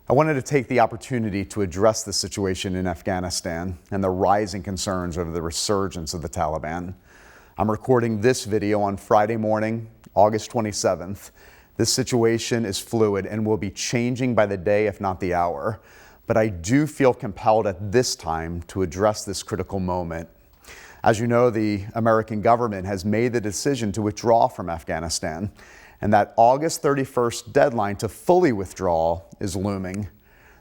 I wanted to take the opportunity to address the situation in Afghanistan and the rising concerns over the resurgence of the Taliban. I'm recording this video on Friday morning, August 27th. This situation is fluid and will be changing by the day, if not the hour. But I do feel compelled at this time to address this critical moment. As you know, the American government has made the decision to withdraw from Afghanistan, and that August 31st deadline to fully withdraw is looming.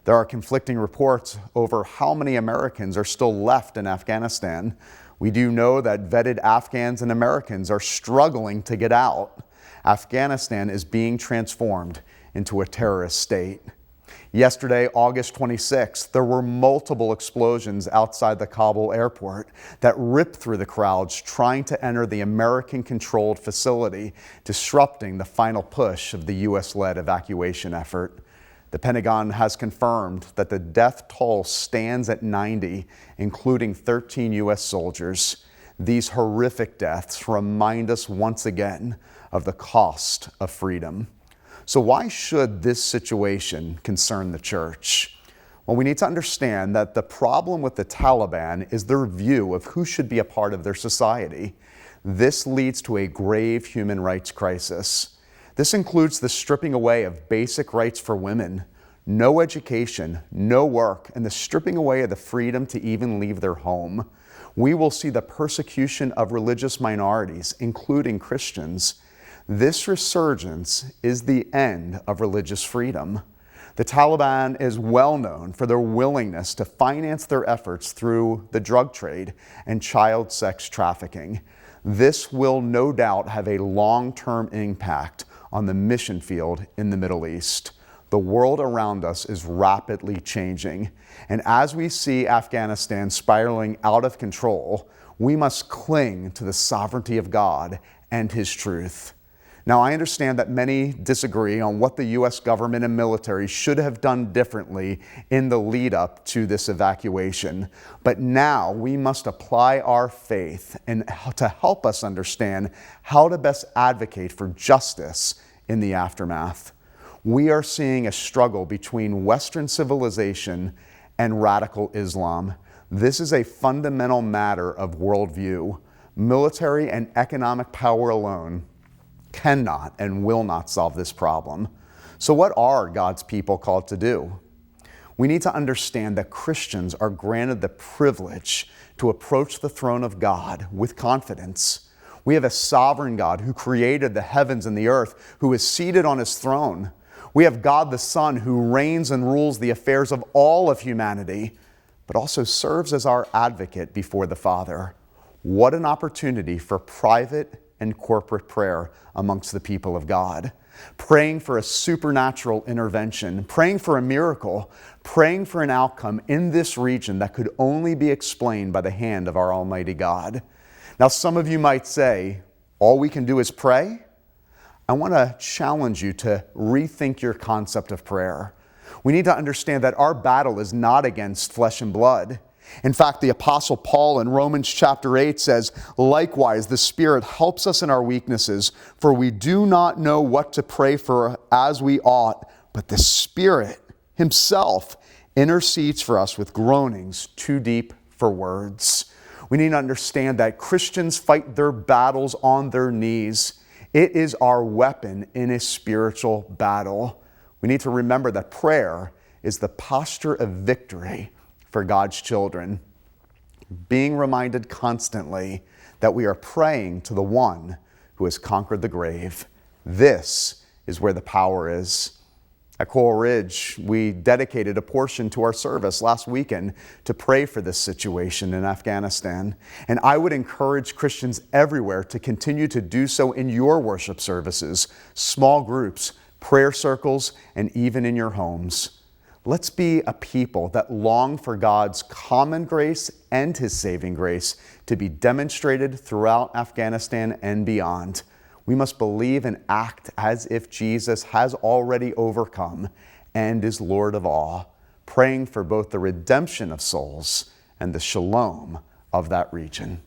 There are conflicting reports over how many Americans are still left in Afghanistan. We do know that vetted Afghans and Americans are struggling to get out. Afghanistan is being transformed into a terrorist state. Yesterday, August 26th, there were multiple explosions outside the Kabul airport that ripped through the crowds trying to enter the American-controlled facility, disrupting the final push of the U.S.-led evacuation effort. The Pentagon has confirmed that the death toll stands at 90, including 13 U.S. soldiers. These horrific deaths remind us once again of the cost of freedom. So why should this situation concern the church? Well, we need to understand that the problem with the Taliban is their view of who should be a part of their society. This leads to a grave human rights crisis. This includes the stripping away of basic rights for women, no education, no work, and the stripping away of the freedom to even leave their home. We will see the persecution of religious minorities, including Christians. This resurgence is the end of religious freedom. The Taliban is well known for their willingness to finance their efforts through the drug trade and child sex trafficking. This will no doubt have a long-term impact on the mission field in the Middle East. The world around us is rapidly changing, and as we see Afghanistan spiraling out of control, we must cling to the sovereignty of God and His truth. Now, I understand that many disagree on what the U.S. government and military should have done differently in the lead up to this evacuation. But now we must apply our faith and to help us understand how to best advocate for justice in the aftermath. We are seeing a struggle between Western civilization and radical Islam. This is a fundamental matter of worldview. Military and economic power alone cannot and will not solve this problem. So what are God's people called to do? We need to understand that Christians are granted the privilege to approach the throne of God with confidence. We have a sovereign God who created the heavens and the earth, who is seated on His throne. We have God the Son who reigns and rules the affairs of all of humanity, but also serves as our advocate before the Father. What an opportunity for private and corporate prayer amongst the people of God. Praying for a supernatural intervention, praying for a miracle, praying for an outcome in this region that could only be explained by the hand of our Almighty God. Now, some of you might say, all we can do is pray? I want to challenge you to rethink your concept of prayer. We need to understand that our battle is not against flesh and blood. In fact, the Apostle Paul in Romans chapter 8 says, "Likewise, the Spirit helps us in our weaknesses, for we do not know what to pray for as we ought, but the Spirit Himself intercedes for us with groanings too deep for words." We need to understand that Christians fight their battles on their knees. It is our weapon in a spiritual battle. We need to remember that prayer is the posture of victory for God's children, being reminded constantly that we are praying to the one who has conquered the grave. This is where the power is. At Coral Ridge, we dedicated a portion to our service last weekend to pray for this situation in Afghanistan. And I would encourage Christians everywhere to continue to do so in your worship services, small groups, prayer circles, and even in your homes. Let's be a people that long for God's common grace and His saving grace to be demonstrated throughout Afghanistan and beyond. We must believe and act as if Jesus has already overcome and is Lord of all, praying for both the redemption of souls and the shalom of that region.